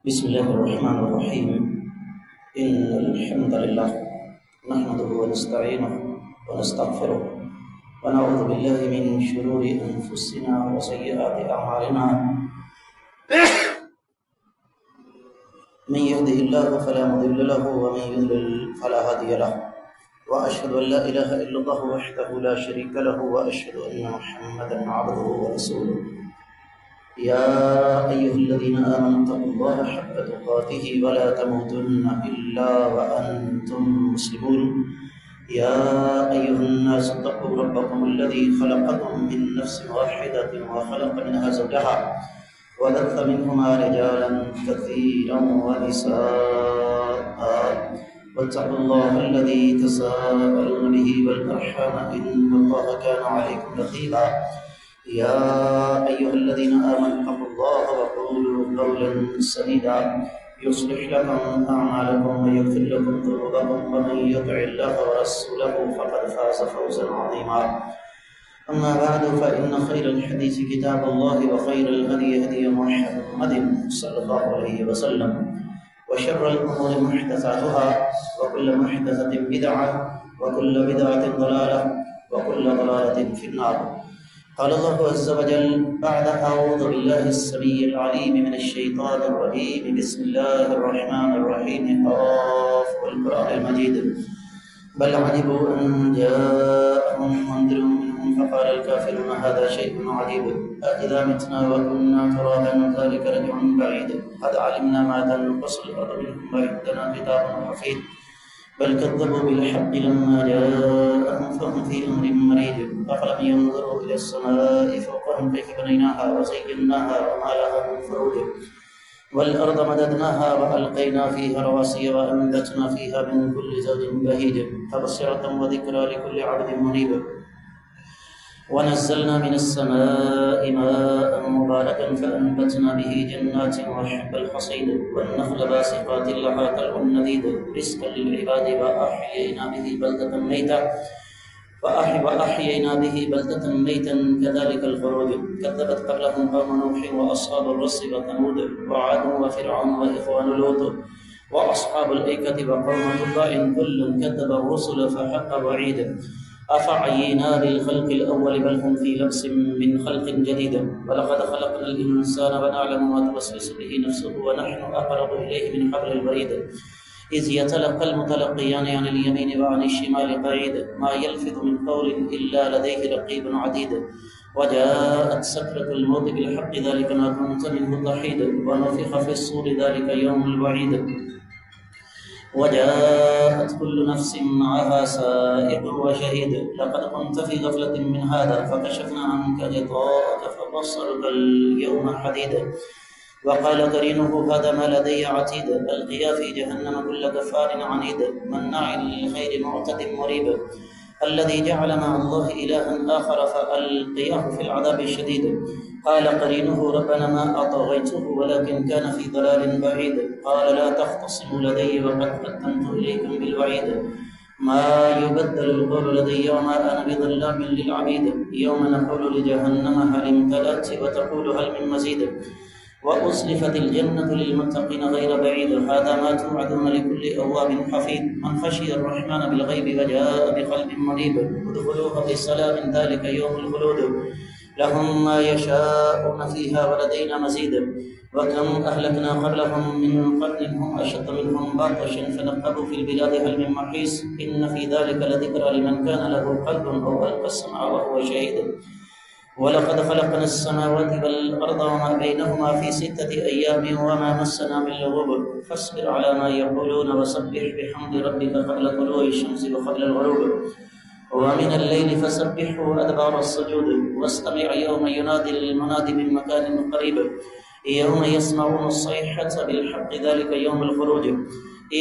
بسم الله الرحمن الرحيم. إن الحمد لله نحمده ونستعينه ونستغفره ونعوذ بالله من شرور أنفسنا وسيئات أعمالنا. من يهده الله فلا مضل له ومن يضلل فلا هادي له، وأشهد أن لا إله إلا الله وحده لا شريك له، وأشهد أن محمدا عبده ورسوله. يا أيها الذين آمنوا اتقوا الله حق تقاته ولا تموتن إلا وأنتم مسلمون. يا أيها الناس اتقوا ربكم الذي خلقكم من نفس واحدة وخلق منها زوجها وبث منهما رجالا كثيرا ونساء، واتقوا الله الذي تساءلون به والأرحام إن الله كان عليكم رقيبا. يا أيها الذين آمنوا اتقوا الله وقولوا قولا سديدا يصلح لكم أعمالكم ويغفر لكم ذنوبكم، ومن يطع الله ورسوله فقد فاز فوزا عظيما. أما بعد، فإن خير الحديث كتاب الله، وخير الهدي هدي محمد صلى الله عليه وسلم، وشر الأمور محدثاتها، وكل محدثة بدعة، وكل بدعة ضلالة، وكل ضلالة في النار. قال الله عز وجل بعد أعوذ بالله السميع العليم من الشيطان الرجيم، بسم الله الرحمن الرحيم، قاف والقرآن المجيد، بل عجبوا أن جاءهم منذر منهم فقال الكافرون هذا شيء عجيب، أإذا متنا وكنا ترابا ذلك رجع بعيد، قد علمنا ما تنقص الأرض منهم وعندنا كتاب حفيظ، بل كذبوا بالحق لما جاءهم فهم في أمر مريج، أفلم ينظروا إلى السماء فوقهم كيف بنيناها وزيناها وما لها من فروج، والأرض مددناها وألقينا فيها رواسي وأنبتنا فيها من كل زوج بهيج، تبصرة وذكرى لكل عبد منيب. ونزلنا من السماء ماء مباركا فأنبتنا به جنات وحب الحصيد، والنخل باسقات لها طلع نضيد، رزقا للعباد، وأحيينا به بلدة ميتا كذلك الخروج، كذبت قبلهم قوم نوح وأصحاب الرس وثمود وعاد وفرعون وإخوان لوط وأصحاب الأيكة وقوم تبع كل كذب الرسل فحق وعيد، أفعينا بالخلق الأول بل هم في لبس من خلق جديد، ولقد خلقنا الإنسان ونعلم ما توسوس به نفسه ونحن أقرب إليه من حبل الوريد، إذ يتلقى المتلقيان عن اليمين وعن الشمال قعيد، ما يلفظ من قول إلا لديه رقيب عتيد، وجاءت سكرة الموت بالحق ذلك ما كنت منه تحيد، ونفخ في الصور ذلك يوم الوعيد، وجاءت كل نفس معها سائق وشهيد، لقد كنت في غفلة من هذا فكشفنا عنك غطاءك فبصرك اليوم حديد، وقال قرينه هذا ما لدي عتيد، ألقيا في جهنم كل كفار عنيد، مناع للخير معتد مريب، الذي جعل مع الله إلها آخر فألقياه في العذاب الشديد، قال قرينه ربنا ما أطغيته ولكن كان في ضلال بعيد، قال لا تختصموا لدي وقد قدمت إليكم بالوعيد، ما يبدل القول لدي وما أنا بظلام للعبيد، يوم نقول لجهنم هل امتلأت وتقول هل من مزيد، وأزلفت الجنة للمتقين غير بعيد، هذا ما توعدون لكل أواب حفيظ، من خشي الرحمن بالغيب وجاء بقلب منيب، ادخلوها بسلام ذلك يوم الخلود، لهم ما يشاءون فيها ولدينا مزيد، وكم أهلكنا قبلهم من قرن هم أشد منهم بطشا فنقبوا في البلاد هل من محيص، إن في ذلك لذكرى لمن كان له قلب أو ألقى السمع وهو شهيد، ولقد خلقنا السماوات والأرض وما بينهما في 6 أيام وما مسنا من لغوب، فاصبر على ما يقولون وسبح بحمد ربك قبل طلوع الشمس وقبل الغروب، ومن الليل فسبحه وأدبار السجود، واستمع يوم ينادي المنادي من مكان قريب، يوم يسمعون الصيحة بالحق ذلك يوم الخروج،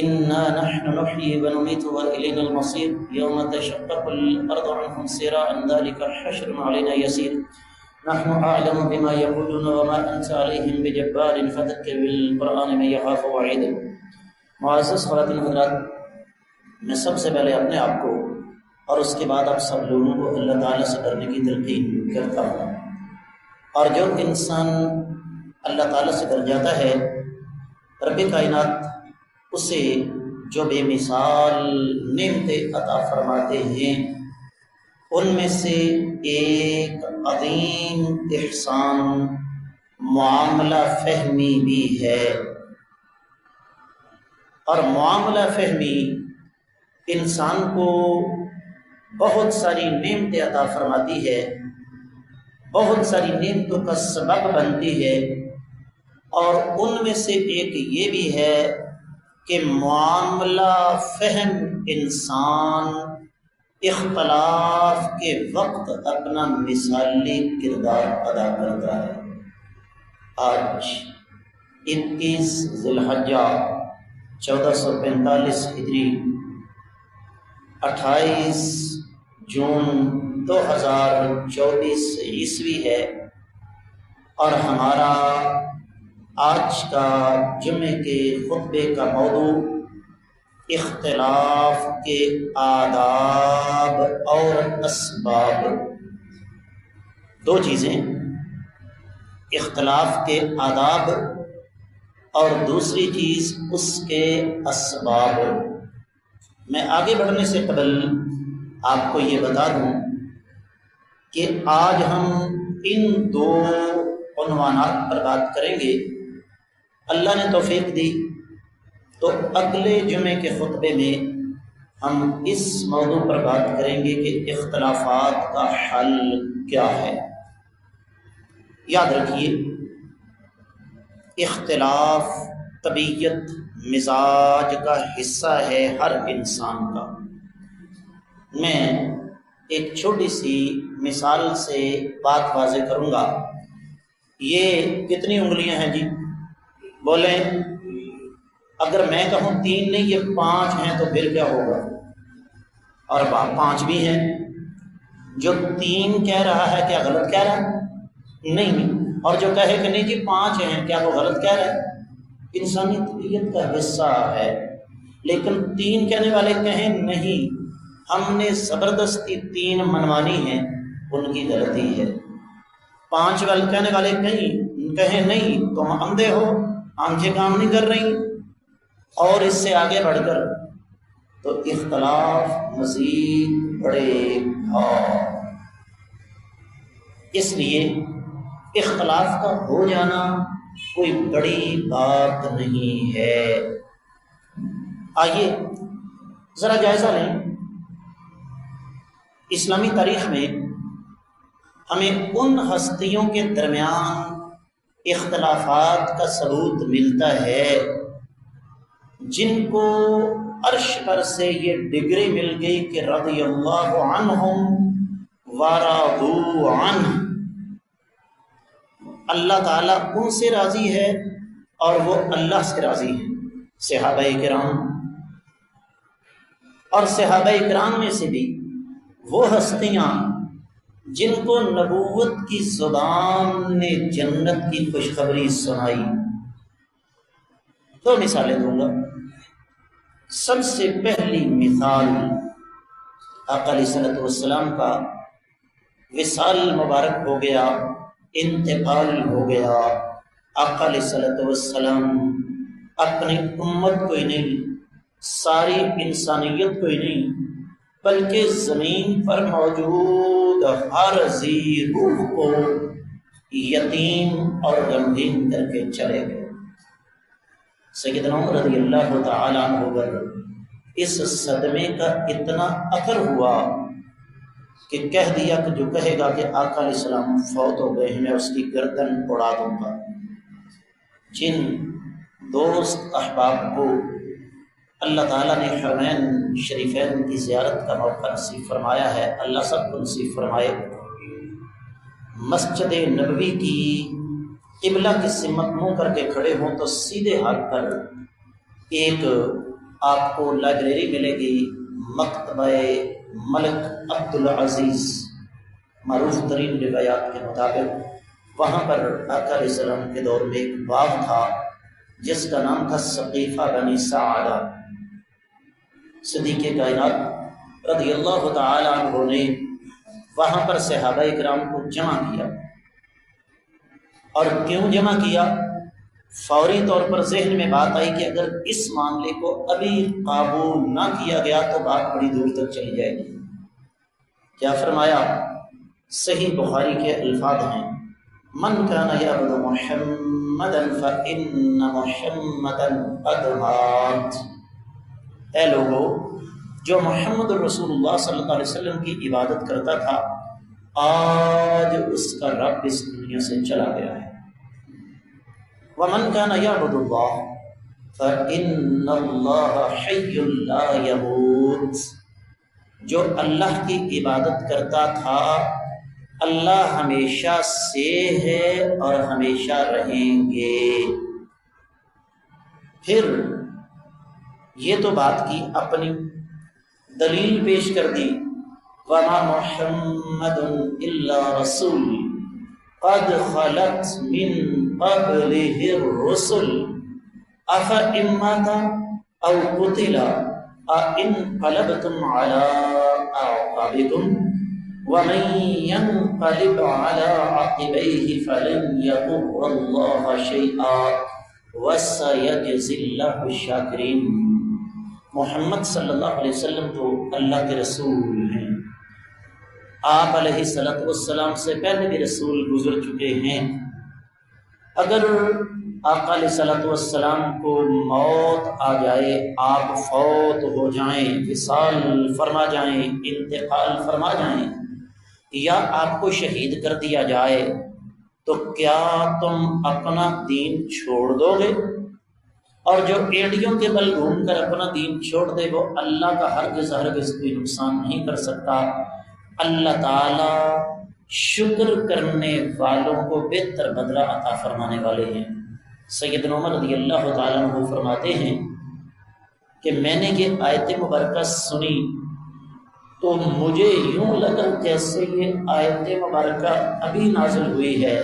إنا نحن نحيي ونميت وإلينا المصير، يوم تشقق الأرض عنهم سراعا ذلك حشر علينا يسير، نحن أعلم بما يقولون وما أنت عليهم بجبار فذكر بالقرآن من يخاف وعيد. معزز خواتین حضرات، میں سب سے پہلے اپنے آپ کو اور اس کے بعد آپ سب لوگوں کو اللہ تعالیٰ سے ڈرنے کی تلقین کرتا ہوں، اور جو انسان اللہ تعالیٰ سے ڈر جاتا ہے رب کائنات اسے جو بے مثال نعمتیں عطا فرماتے ہیں ان میں سے ایک عظیم احسان معاملہ فہمی بھی ہے، اور معاملہ فہمی انسان کو بہت ساری نعمتیں عطا فرماتی ہے، بہت ساری نعمتوں کا سبب بنتی ہے، اور ان میں سے ایک یہ بھی ہے کہ معاملہ فہم انسان اختلاف کے وقت اپنا مثالی کردار ادا کرتا ہے۔ آج 21 ذی الحجہ 1445 ہجری 28 جون 2024 عیسوی ہے، اور ہمارا آج کا جمعے کے خطبے کا موضوع اختلاف کے آداب اور اسباب۔ دو چیزیں، اختلاف کے آداب اور دوسری چیز اس کے اسباب۔ میں آگے بڑھنے سے قبل آپ کو یہ بتا دوں کہ آج ہم ان دو عنوانات پر بات کریں گے۔ اللہ نے توفیق دی تو اگلے جمعے کے خطبے میں ہم اس موضوع پر بات کریں گے کہ اختلافات کا حل کیا ہے۔ یاد رکھیے، اختلاف طبیعت مزاج کا حصہ ہے ہر انسان کا۔ میں ایک چھوٹی سی مثال سے بات واضح کروں گا۔ یہ کتنی انگلیاں ہیں جی؟ بولیں۔ اگر میں کہوں 3 نہیں یہ 5 ہیں تو پھر کیا ہوگا؟ اور 5 بھی ہیں۔ جو 3 کہہ رہا ہے کیا غلط کہہ رہا ہے؟ نہیں۔ اور جو کہے کہ نہیں جی 5 ہیں کیا وہ غلط کہہ رہا ہے؟ انسانی طبیعت کا حصہ ہے۔ لیکن 3 کہنے والے کہیں نہیں ہم نے زبردستی 3 منوانی ہیں، ان کی غلطی ہے۔ 5 کہنے والے کہیں نہیں تم اندھے ہو، آنکھیں کام نہیں کر رہی، اور اس سے آگے بڑھ کر تو اختلاف مزید بڑے گا۔ اس لیے اختلاف کا ہو جانا کوئی بڑی بات نہیں ہے۔ آئیے ذرا جائزہ لیں۔ اسلامی تاریخ میں ہمیں ان ہستیوں کے درمیان اختلافات کا ثبوت ملتا ہے جن کو عرش پر سے یہ ڈگری مل گئی کہ رضی اللہ عنہم ورضوا عنہ، اللہ تعالیٰ ان سے راضی ہے اور وہ اللہ سے راضی ہے۔ صحابہ کرام، اور صحابہ کرام میں سے بھی وہ ہستیاں جن کو نبوت کی زبان نے جنت کی خوشخبری سنائی۔ 2 مثالیں دوں گا۔ سب سے پہلی مثال آقا علیہ الصلوۃ والسلام کا وصال مبارک ہو گیا، انتقال ہو گیا۔ آقا علیہ الصلوۃ والسلام اپنی امت کو ہی نہیں، ساری انسانیت کو ہی نہیں، بلکہ زمین پر موجود ہر ذی روح کو یتیم اور غمگین کر کے چلے گئے۔ سیدنا عمر رضی اللہ تعالیٰ عنہ پر اس صدمے کا اتنا اثر ہوا کہ کہہ دیا کہ جو کہے گا کہ آقا علیہ السلام فوت ہو گئے ہیں میں اس کی گردن اڑا دوں گا۔ جن دوست احباب کو اللہ تعالیٰ نے حرمین شریفین کی زیارت کا موقع نصیب فرمایا ہے، اللہ سب کو نصیب فرمائے۔ مسجد نبوی کی قبلہ کی سمت منہ کر کے کھڑے ہوں تو سیدھے ہاتھ پر ایک آپ کو لائبریری ملے گی، مکتبہ ملک عبدالعزیز، معروف ترین روایات کے مطابق وہاں پر آقا علیہ السلام کے دور میں ایک باغ تھا جس کا نام تھا سقیفہ بنی سعدہ۔ صدیق کائنات رضی اللہ تعالی عنہ نے وہاں پر صحابہ کرام کو جمع کیا۔ اور کیوں جمع کیا؟ فوری طور پر ذہن میں بات آئی کہ اگر اس معاملے کو ابھی قابو نہ کیا گیا تو بات بڑی دور تک چلی جائے گی۔ کیا فرمایا؟ صحیح بخاری کے الفاظ ہیں، من کان یعبد محمدا فإن محمدا قد مات۔ اے لوگو، جو محمد رسول اللہ صلی اللہ علیہ وسلم کی عبادت کرتا تھا آج اس کا رب اس دنیا سے چلا گیا ہے۔ ومن كان يعبد الله فإن الله حي لا يموت۔ جو اللہ کی عبادت کرتا تھا اللہ ہمیشہ سے ہے اور ہمیشہ رہیں گے۔ پھر یہ تو بات کی، اپنی دلیل پیش کر دی، وما محمد الا رسول قد خلت من قبله الرسل افإن مات او قتل انقلبتم على اعقابكم ومن ينقلب على عقبيه فلن يضر الله شيئا وسيجزي الله الشاكرين۔ محمد صلی اللہ علیہ وسلم تو اللہ کے رسول ہیں، آپ علیہ السلام سے پہلے بھی رسول گزر چکے ہیں۔ اگر آقا علیہ السلام کو موت آ جائے، آپ فوت ہو جائیں، وصال فرما جائیں، انتقال فرما جائیں، یا آپ کو شہید کر دیا جائے تو کیا تم اپنا دین چھوڑ دو گے؟ اور جو ایڑیوں کے بل گھوم کر اپنا دین چھوڑ دے وہ اللہ کا ہرگز کوئی نقصان نہیں کر سکتا۔ اللہ تعالیٰ شکر کرنے والوں کو بہتر بدلہ عطا فرمانے والے ہیں۔ سیدنا عمر رضی اللہ تعالیٰ عنہ فرماتے ہیں کہ میں نے یہ آیت مبارکہ سنی تو مجھے یوں لگا جیسے یہ آیت مبارکہ ابھی نازل ہوئی ہے۔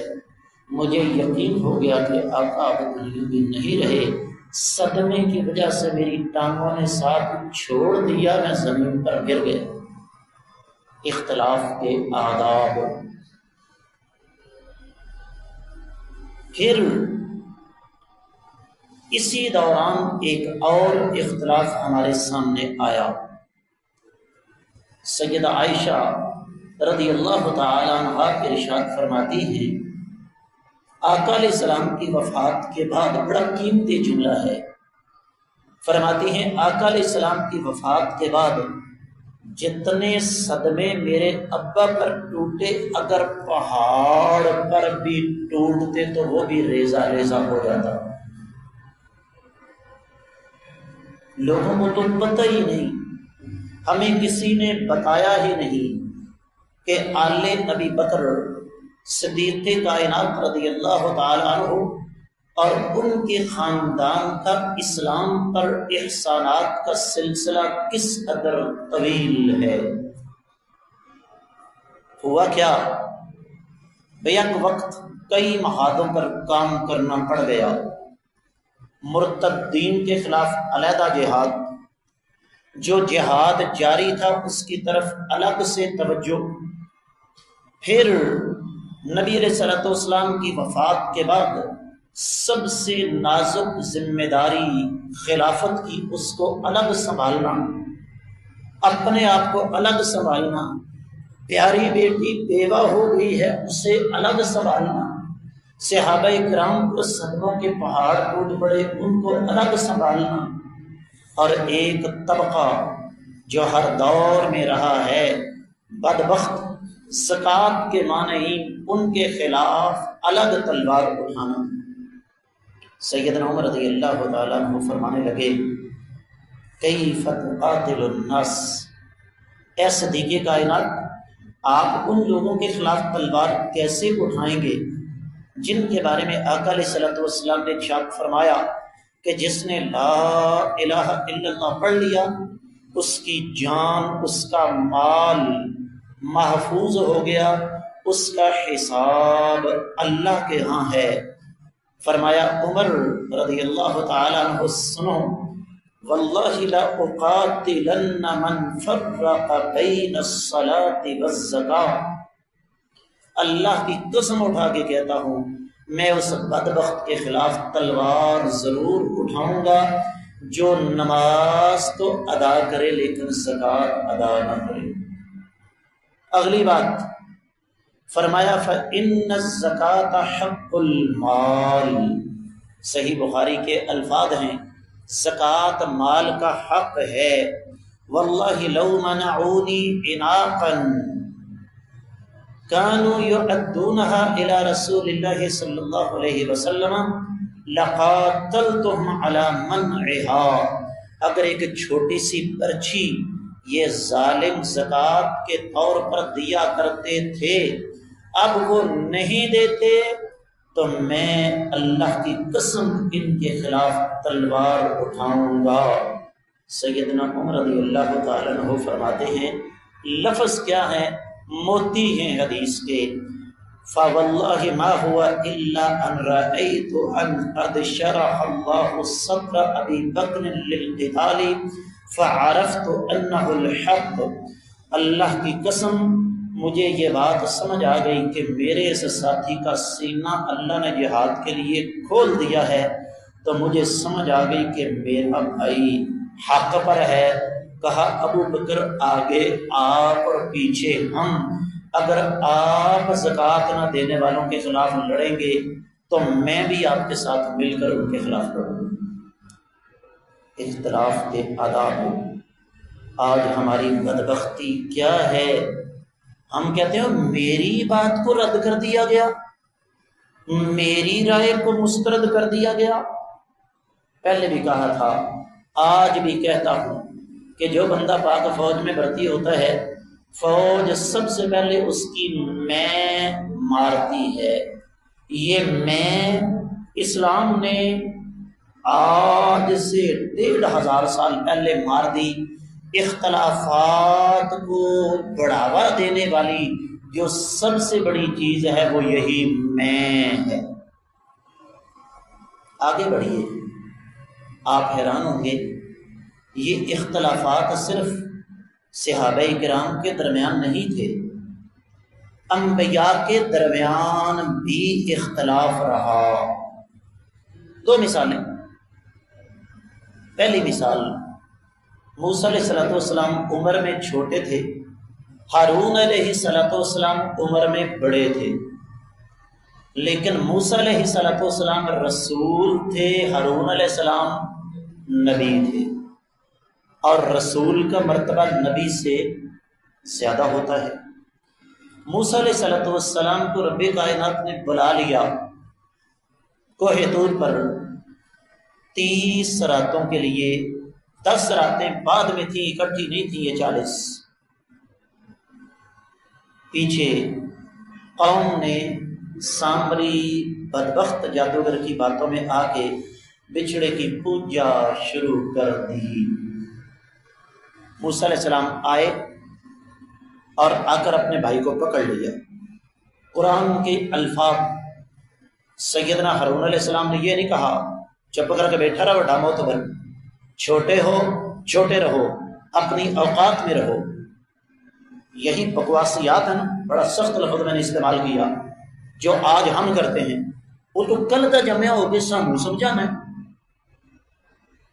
مجھے یقین ہو گیا کہ آقا اب دنیا میں نہیں رہے، صدمے کی وجہ سے میری ٹانگوں نے ساتھ چھوڑ دیا، میں زمین پر گر گیا۔ اختلاف کے آداب۔ پھر اسی دوران ایک اور اختلاف ہمارے سامنے آیا۔ سیدہ عائشہ رضی اللہ تعالی عنہ ارشاد فرماتی ہیں، آقا علیہ السلام کی وفات کے بعد بڑا قیمتی جملہ ہے، فرماتی ہیں آقا علیہ السلام کی وفات کے بعد جتنے صدمے میرے ابا پر ٹوٹے اگر پہاڑ پر بھی ٹوٹتے تو وہ بھی ریزہ ریزہ ہو جاتا۔ لوگوں کو تو پتہ ہی نہیں، ہمیں کسی نے بتایا ہی نہیں کہ آل ابی بکر صدیق کائنات رضی اللہ تعالی عنہ اور ان کے خاندان کا اسلام پر احسانات کا سلسلہ کس قدر طویل ہے۔ ہوا کیا؟ بیک وقت کئی محاذوں پر کام کرنا پڑ گیا، مرتدین کے خلاف علیحدہ جہاد، جو جہاد جاری تھا اس کی طرف الگ سے توجہ۔ پھر نبی علیہ الصلوۃ والسلام کی وفات کے بعد سب سے نازک ذمہ داری خلافت کی، اس کو الگ سنبھالنا، اپنے آپ کو الگ سنبھالنا، پیاری بیٹی بیوہ ہو گئی ہے اسے الگ سنبھالنا، صحابہ کرام کو صدموں کے پہاڑ ٹوٹ پڑے ان کو الگ سنبھالنا، اور ایک طبقہ جو ہر دور میں رہا ہے بدبخت زکوٰۃ کے مانعین، ان کے خلاف الگ تلوار اٹھانا۔ سیدنا عمر رضی اللہ تعالیٰ عنہ فرمانے لگے، کیف تقاتل الناس، اے صدیق کائنات آپ ان لوگوں کے خلاف تلوار کیسے اٹھائیں گے جن کے بارے میں آقا علیہ السلام نے ارشاد فرمایا کہ جس نے لا الہ الا اللہ پڑھ لیا اس کی جان، اس کا مال محفوظ ہو گیا، اس کا حساب اللہ کے ہاں ہے۔ فرمایا عمر رضی اللہ تعالیٰ عنہ سنو، واللہ لا اقاتلن من فرق بین الصلاۃ والزکاۃ، اللہ کی قسم اٹھا کے کہتا ہوں میں اس بدبخت کے خلاف تلوار ضرور اٹھاؤں گا جو نماز تو ادا کرے لیکن زکوٰۃ ادا نہ کرے۔ اگلی بات فرمایا فَإِنَّ الزَّكَاةَ حَقُّ الْمَالِ، صحیح بخاری کے الفاظ ہیں زکوٰۃ مال کا حق ہے۔ واللہ لو منعونی عناقا كانوا يؤدونها إلى رسول الله صلی اللہ علیہ وسلم لقاتلتهم على منعها، اگر ایک چھوٹی سی پرچی یہ ظالم زکوٰۃ کے طور پر دیا کرتے تھے، اب وہ نہیں دیتے تو میں اللہ کی قسم ان کے خلاف تلوار اٹھاؤں گا۔ سیدنا عمر رضی اللہ تعالیٰ عنہ فرماتے ہیں، لفظ کیا ہے؟ موتی ہیں حدیث کے، فَوَاللَّهِ مَا هُوَ إِلَّا أَنْ رَأَيْتُ أَنْ قَدْ شَرَحَ اللَّهُ صَدْرَ أَبِي بَكْرٍ لِلْقِتَالِ فَعَرَفْتُ أَنَّهُ الْحَقُّ، اللہ کی قسم مجھے یہ بات سمجھ آ گئی کہ میرے اس ساتھی کا سینہ اللہ نے جہاد کے لیے کھول دیا ہے، تو مجھے سمجھ آ گئی کہ میرا بھائی حق پر ہے۔ کہا ابو بکر آگے آپ اور پیچھے ہم، اگر آپ زکوٰۃ نہ دینے والوں کے خلاف لڑیں گے تو میں بھی آپ کے ساتھ مل کر ان کے خلاف لڑوں گا۔ اختلاف کے آداب۔ آج ہماری بدبختی کیا ہے؟ ہم کہتے ہیں میری بات کو رد کر دیا گیا، میری رائے کو مسترد کر دیا گیا۔ پہلے بھی کہا تھا، آج بھی کہتا ہوں کہ جو بندہ پاک فوج میں بھرتی ہوتا ہے، فوج سب سے پہلے اس کی میں مارتی ہے۔ یہ میں اسلام نے آج سے 1500 سال پہلے مار دی۔ اختلافات کو بڑھاوا دینے والی جو سب سے بڑی چیز ہے وہ یہی میں ہے۔ آگے بڑھیے، آپ حیران ہوں گے، یہ اختلافات صرف صحابہ کرام کے درمیان نہیں تھے، انبیاء کے درمیان بھی اختلاف رہا۔ دو مثالیں۔ پہلی مثال، موسیٰ علیہ السلام عمر میں چھوٹے تھے، ہارون علیہ السلام عمر میں بڑے تھے، لیکن موسیٰ علیہ السلام رسول تھے، ہارون علیہ السلام نبی تھے، اور رسول کا مرتبہ نبی سے زیادہ ہوتا ہے۔ موسیٰ علیہ السلام کو رب کائنات نے بلا لیا کوہ طور پر 30 راتوں کے لیے، 10 راتیں بعد میں تھیں، اکٹھی نہیں تھیں یہ 40۔ پیچھے قوم نے سامری بدبخت جادوگر کی باتوں میں آ کے بچھڑے کی پوجا شروع کر دی۔ موسیٰ علیہ السلام آئے اور آ کر اپنے بھائی کو پکڑ لیا۔ قرآن کے الفاظ، سیدنا ہارون علیہ السلام نے یہ نہیں کہا چپ کر کے بیٹھا رہو ڈامو تو بن، چھوٹے ہو چھوٹے رہو، اپنی اوقات میں رہو۔ یہی بکواسیات ہیں نا، بڑا سخت لفظ میں نے استعمال کیا، جو آج ہم کرتے ہیں، وہ تو کل کا جمع ہو کے سانو سمجھانا ہے۔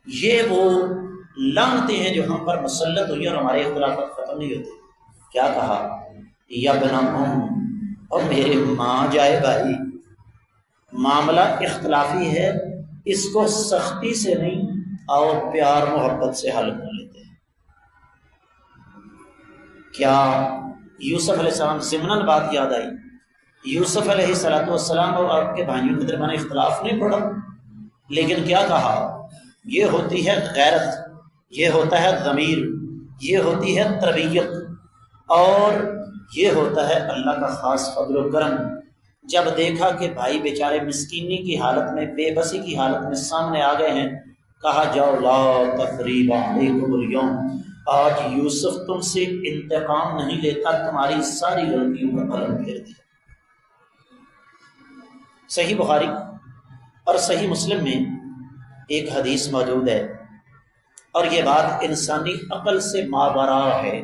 یہ وہ لعنتیں ہیں جو ہم پر مسلط ہوئی اور ہمارے اختلافات ختم نہیں ہوتے۔ کیا کہا؟ یا بنا اور میرے ماں جائے بھائی، معاملہ اختلافی ہے، اس کو سختی سے نہیں، اور پیار محبت سے حل کر لیتے ہیں۔ کیا یوسف علیہ السلام ضمناً بات یاد آئی؟ یوسف علیہ السلام اور آپ کے بھائیوں کے درمیان اختلاف نہیں پڑا، لیکن کیا کہا؟ یہ ہوتی ہے غیرت، یہ ہوتا ہے ضمیر، یہ ہوتی ہے تربیت، اور یہ ہوتا ہے اللہ کا خاص فضل و کرم۔ جب دیکھا کہ بھائی بیچارے مسکینی کی حالت میں، بے بسی کی حالت میں سامنے آ گئے ہیں، کہا جاؤ لا تثریب علیکم اليوم، آج یوسف تم سے انتقام نہیں لیتا، تمہاری ساری غلطیوں کا قلم پھیر دیا۔ صحیح بخاری اور صحیح مسلم میں ایک حدیث موجود ہے، اور یہ بات انسانی عقل سے ماوراء ہے۔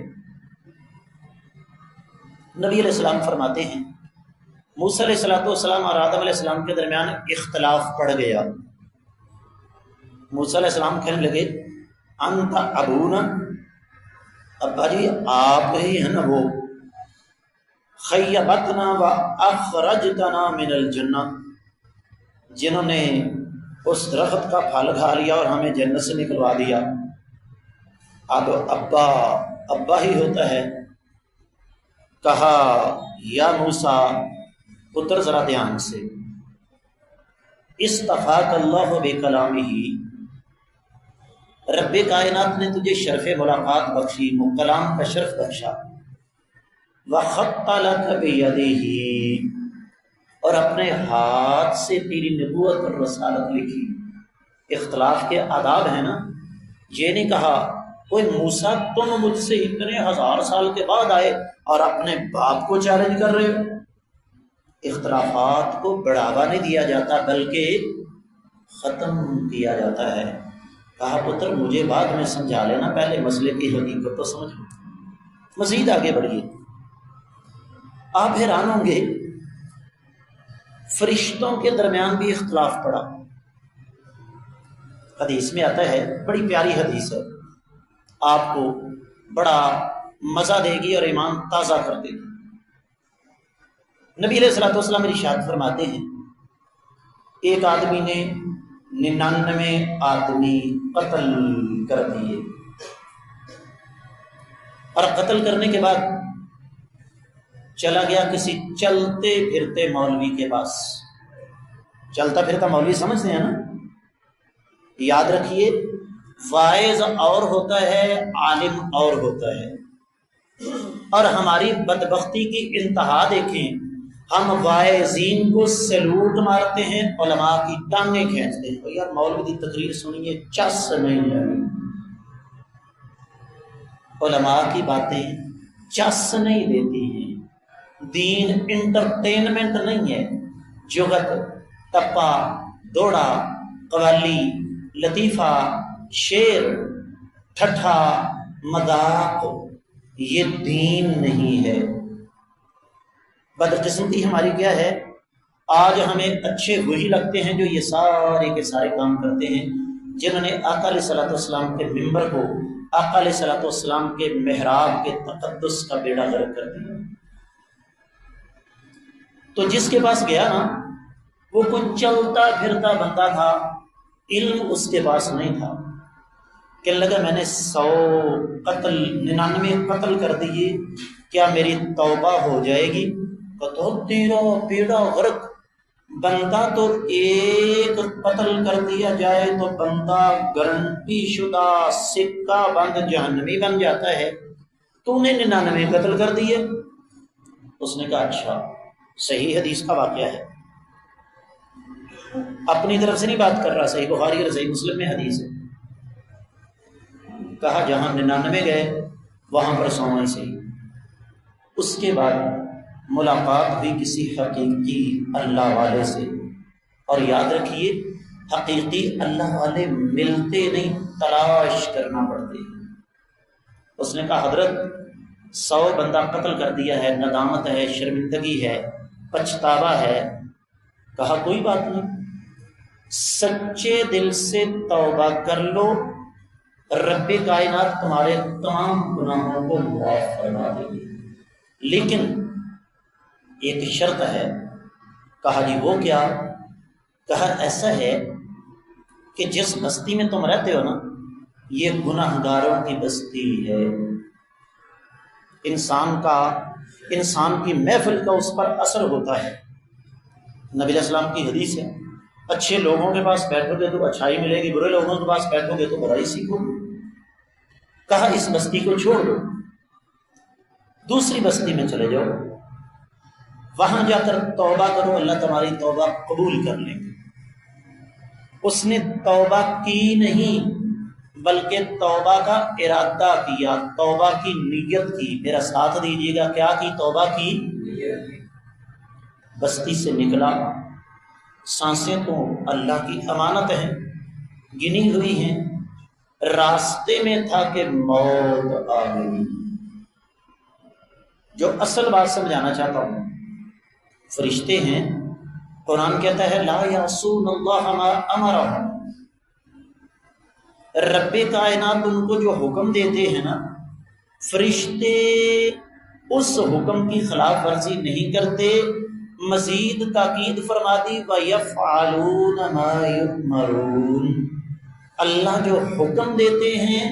نبی علیہ السلام فرماتے ہیں موسیٰ علیہ السلام اور آدم علیہ السلام کے درمیان اختلاف پڑ گیا۔ موسیٰ علیہ السلام کہنے لگے انت ابونا، ابا جی آپ ہی ہیں نا وہ، خیبتنا و اخرجتنا من الجنہ، جنہوں نے اس درخت کا پھل کھا لیا اور ہمیں جنت سے نکلوا دیا۔ اب ابا ہی ہوتا ہے۔ کہا یا موسیٰ، پتر ذرا دھیان سے، اصطفاک اللہ بکلامہ، رب کائنات نے تجھے شرف ملاقات بخشی، کلام کا شرف بخشا، وخط لک بیدہ، اور اپنے ہاتھ سے تیری نبوت اور رسالت لکھی۔ اختلاف کے آداب ہیں نا، یہ نہیں کہا کوئی موسیٰ تم مجھ سے اتنے 1000 سال کے بعد آئے اور اپنے باپ کو چیلنج کر رہے ہو۔ اختلافات کو بڑھاوا نہیں دیا جاتا بلکہ ختم کیا جاتا ہے۔ کہا پتر مجھے بعد میں سمجھا لینا، پہلے مسئلے کی حقیقت تو سمجھو، مزید آگے بڑھیے۔ آپ حیران ہوں گے، فرشتوں کے درمیان بھی اختلاف پڑا۔ حدیث میں آتا ہے، بڑی پیاری حدیث ہے، آپ کو بڑا مزہ دے گی اور ایمان تازہ کر دے گی۔ نبی علیہ الصلوۃ والسلام ارشاد فرماتے ہیں، ایک آدمی نے 99 آدمی قتل کر دیے، اور قتل کرنے کے بعد چلا گیا کسی چلتے پھرتے مولوی کے پاس۔ چلتا پھرتا مولوی سمجھتے ہیں نا، یاد رکھیے، واعظ اور ہوتا ہے، عالم اور ہوتا ہے۔ اور ہماری بدبختی کی انتہا دیکھیں، ہم واعظین کو سلوٹ مارتے ہیں، علماء کی ٹانگیں کھینچتے ہیں۔ یار مولوی کی تقریر سنیے، چس نہیں ہے، علماء کی باتیں چس نہیں دیتی ہیں۔ دین انٹرٹینمنٹ نہیں ہے، جگت، ٹپا، دوڑا، قوالی، لطیفہ، شعر، ٹھٹھا، مذاق، یہ دین نہیں ہے۔ بدقسمتی ہماری کیا ہے، آج ہمیں اچھے وہی لگتے ہیں جو یہ سارے کے سارے کام کرتے ہیں، جنہوں نے آقا علیہ الصلوۃ والسلام کے ممبر کو، آقا علیہ الصلوۃ والسلام کے محراب کے تقدس کا بیڑا غرق کر دیا۔ تو جس کے پاس گیا نا، وہ کوئی چلتا پھرتا بندہ تھا، علم اس کے پاس نہیں تھا۔ کہنے لگا میں نے 99 قتل کر دیے، کیا میری توبہ ہو جائے گی؟ تو تیرا پیڑا غرق، بندہ تو ایک قتل کر دیا جائے تو بندہ گارنٹی شدہ سکہ بند جہنمی بن جاتا ہے، تو نے 99 قتل کر دیے۔ اس نے کہا اچھا، صحیح حدیث کا واقعہ ہے، اپنی طرف سے نہیں بات کر رہا، صحیح بخاری اور صحیح مسلم میں حدیث ہے۔ کہا جہاں 99 گئے وہاں پر 100 ہی صحیح۔ اس کے بعد ملاقات ہوئی کسی حقیقی اللہ والے سے، اور یاد رکھیے حقیقی اللہ والے ملتے نہیں، تلاش کرنا پڑتے ہیں۔ اس نے کہا حضرت 100 بندہ قتل کر دیا ہے، ندامت ہے، شرمندگی ہے، پچھتاوا ہے۔ کہا کوئی بات نہیں، سچے دل سے توبہ کر لو، رب کائنات تمہارے تمام گناہوں کو معاف فرما دے گی، لیکن ایک شرط ہے۔ کہا جی وہ کیا؟ کہا ایسا ہے کہ جس بستی میں تم رہتے ہو نا، یہ گناہگاروں کی بستی ہے، انسان کی محفل کا اس پر اثر ہوتا ہے۔ نبی علیہ السلام کی حدیث ہے، اچھے لوگوں کے پاس بیٹھو گے تو اچھائی ملے گی، برے لوگوں کے پاس بیٹھو گے تو برائی سیکھو گے۔ کہا اس بستی کو چھوڑ دو، دوسری بستی میں چلے جاؤ، وہاں جا کر توبہ کرو، اللہ تمہاری توبہ قبول کر لیں گے۔ اس نے توبہ کی نہیں بلکہ توبہ کا ارادہ کیا، توبہ کی نیت کی۔ میرا ساتھ دیجیے گا، کیا کی؟ توبہ کی نیت۔ بستی سے نکلا، سانسیں تو اللہ کی امانت ہیں، گنی ہوئی ہیں، راستے میں تھا کہ موت آ گئی۔ جو اصل بات سمجھانا چاہتا ہوں، فرشتے ہیں، قرآن کہتا ہے لا یعصون اللہ ما امرہم، رب کائنات ان کو جو حکم دیتے ہیں نا، فرشتے اس حکم کی خلاف ورزی نہیں کرتے۔ مزید تاکید فرما دی وَيَفْعَلُونَ مَا يُؤْمَرُونَ، اللہ جو حکم دیتے ہیں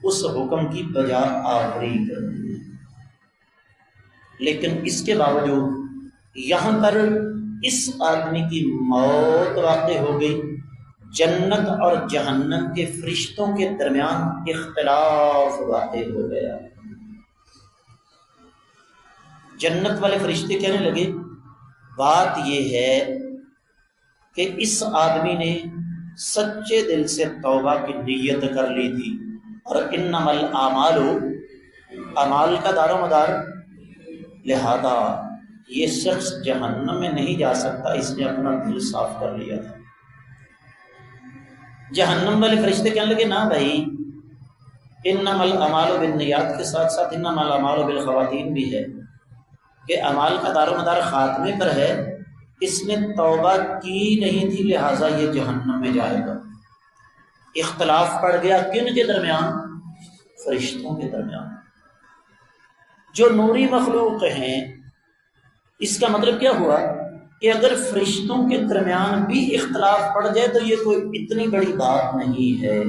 اس حکم کی بجا آوری کرتے ہیں۔ لیکن اس کے باوجود یہاں پر اس آدمی کی موت واقع ہو گئی، جنت اور جہنم کے فرشتوں کے درمیان اختلاف واقع ہو گیا۔ جنت والے فرشتے کہنے لگے بات یہ ہے کہ اس آدمی نے سچے دل سے توبہ کی نیت کر لی تھی، اور انما الاعمال، اعمال کا دار و مدار، لہذا یہ شخص جہنم میں نہیں جا سکتا، اس نے اپنا دل صاف کر لیا تھا۔ جہنم والے فرشتے کہنے لگے نہ بھائی، انما الاعمال بالنیات کے ساتھ ساتھ انما الاعمال بالخواتیم بھی ہے کہ اعمال کا دار و مدار خاتمے پر ہے، اس نے توبہ کی نہیں تھی لہٰذا یہ جہنم میں جائے گا۔ اختلاف پڑ گیا کن کے درمیان؟ فرشتوں کے درمیان، جو نوری مخلوق ہیں۔ اس کا مطلب کیا ہوا کہ اگر فرشتوں کے درمیان بھی اختلاف پڑ جائے تو یہ کوئی اتنی بڑی بات نہیں ہے۔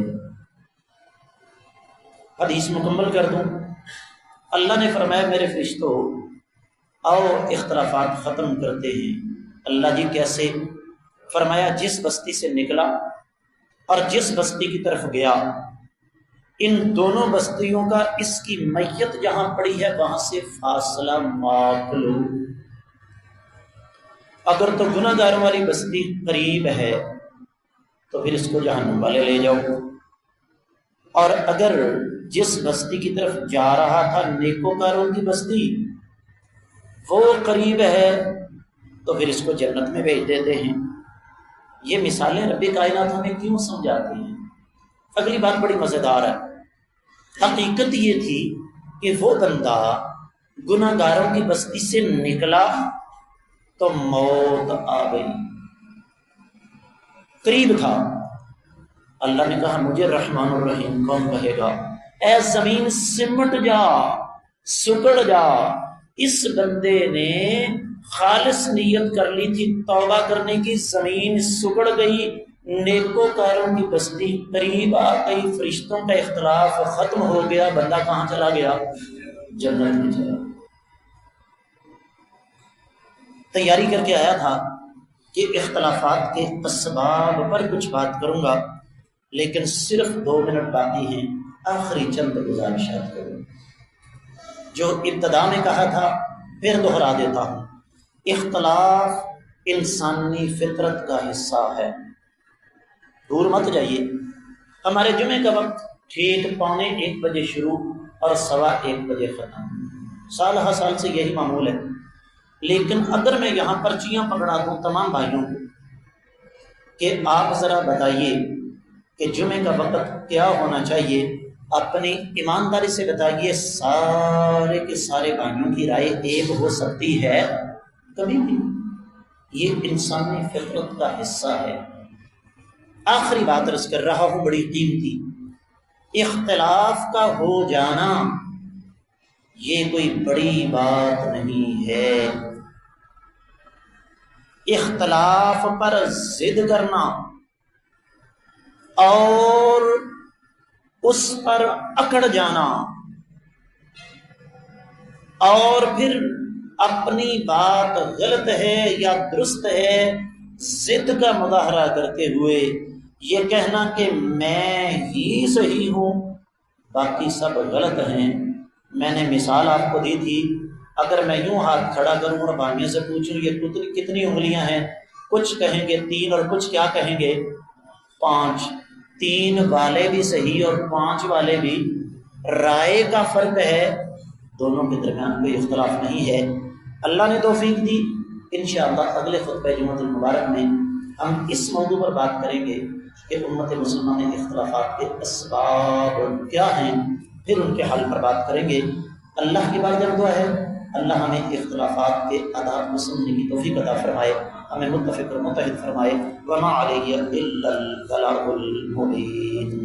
حدیث مکمل کر دوں، اللہ نے فرمایا میرے فرشتوں آؤ اختلافات ختم کرتے ہیں۔ اللہ جی کیسے؟ فرمایا جس بستی سے نکلا اور جس بستی کی طرف گیا، ان دونوں بستیوں کا اس کی میت جہاں پڑی ہے وہاں سے فاصلہ ماپ لو۔ اگر تو گناہ گاروں والی بستی قریب ہے تو پھر اس کو جہنم والے لے جاؤ، اور اگر جس بستی کی طرف جا رہا تھا نیکوکاروں کی بستی وہ قریب ہے تو پھر اس کو جنت میں بھیج دیتے ہیں۔ یہ مثالیں رب کائنات ہمیں کیوں سمجھاتے ہیں؟ اگلی بات بڑی مزیدار ہے۔ حقیقت یہ تھی کہ وہ بندہ گناہ گاروں کی بستی سے نکلا تو موت آ گئی، قریب تھا۔ اللہ نے کہا مجھے رحمان الرحیم کون کہے گا؟ اے زمین سمٹ جا، سکڑ جا۔ اس بندے نے خالص نیت کر لی تھی توبہ کرنے کی، زمین سکڑ گئی، نیکوکاروں کی بستی قریب آ گئی، فرشتوں کا اختلاف ختم ہو گیا، بندہ کہاں چلا گیا؟ جنت میں چلا۔ تیاری کر کے آیا تھا کہ اختلافات کے اسباب پر کچھ بات کروں گا، لیکن صرف 2 منٹ باقی ہیں، آخری چند گزارشات کروں۔ جو ابتدا میں کہا تھا پھر دہرا دیتا ہوں، اختلاف انسانی فطرت کا حصہ ہے۔ دور مت جائیے، ہمارے جمعے کا وقت ٹھیک 12:45 بجے شروع اور 1:15 بجے ختم، سال ہر سال سے یہی معمول ہے۔ لیکن اگر میں یہاں پرچیاں پکڑا دوں تمام بھائیوں کو کہ آپ ذرا بتائیے کہ جمعے کا وقت کیا ہونا چاہیے، اپنی ایمانداری سے بتائیے، سارے کے سارے بھائیوں کی رائے ایک ہو سکتی ہے؟ کبھی بھی۔ یہ انسانی فطرت کا حصہ ہے۔ آخری بات عرض کر رہا ہوں بڑی قیمتی، اختلاف کا ہو جانا یہ کوئی بڑی بات نہیں ہے۔ اختلاف پر ضد کرنا اور اس پر اکڑ جانا اور پھر اپنی بات غلط ہے یا درست ہے ضد کا مظاہرہ کرتے ہوئے یہ کہنا کہ میں ہی صحیح ہوں باقی سب غلط ہیں۔ میں نے مثال آپ کو دی تھی، اگر میں یوں ہاتھ کھڑا کروں اور بھائیوں سے پوچھوں یہ کتنی انگلیاں ہیں، کچھ کہیں گے 3 اور کچھ کیا کہیں گے 5، 3 والے بھی صحیح اور 5 والے بھی، رائے کا فرق ہے، دونوں کے درمیان کوئی اختلاف نہیں ہے۔ اللہ نے توفیق دی، انشاءاللہ اگلے خطبہ جمعۃ المبارک میں ہم اس موضوع پر بات کریں گے کہ امت مسلمہ میں اختلافات کے اسباب کیا ہیں، پھر ان کے حل پر بات کریں گے۔ اللہ کی بارگاہ میں دعا ہے اللہ ہمیں اختلافات کے آداب کو سمجھنے کی توفیق عطا فرمائے، ہمیں متفق اور متحد فرمائے۔ وما علیہ الا البلاغ المبین۔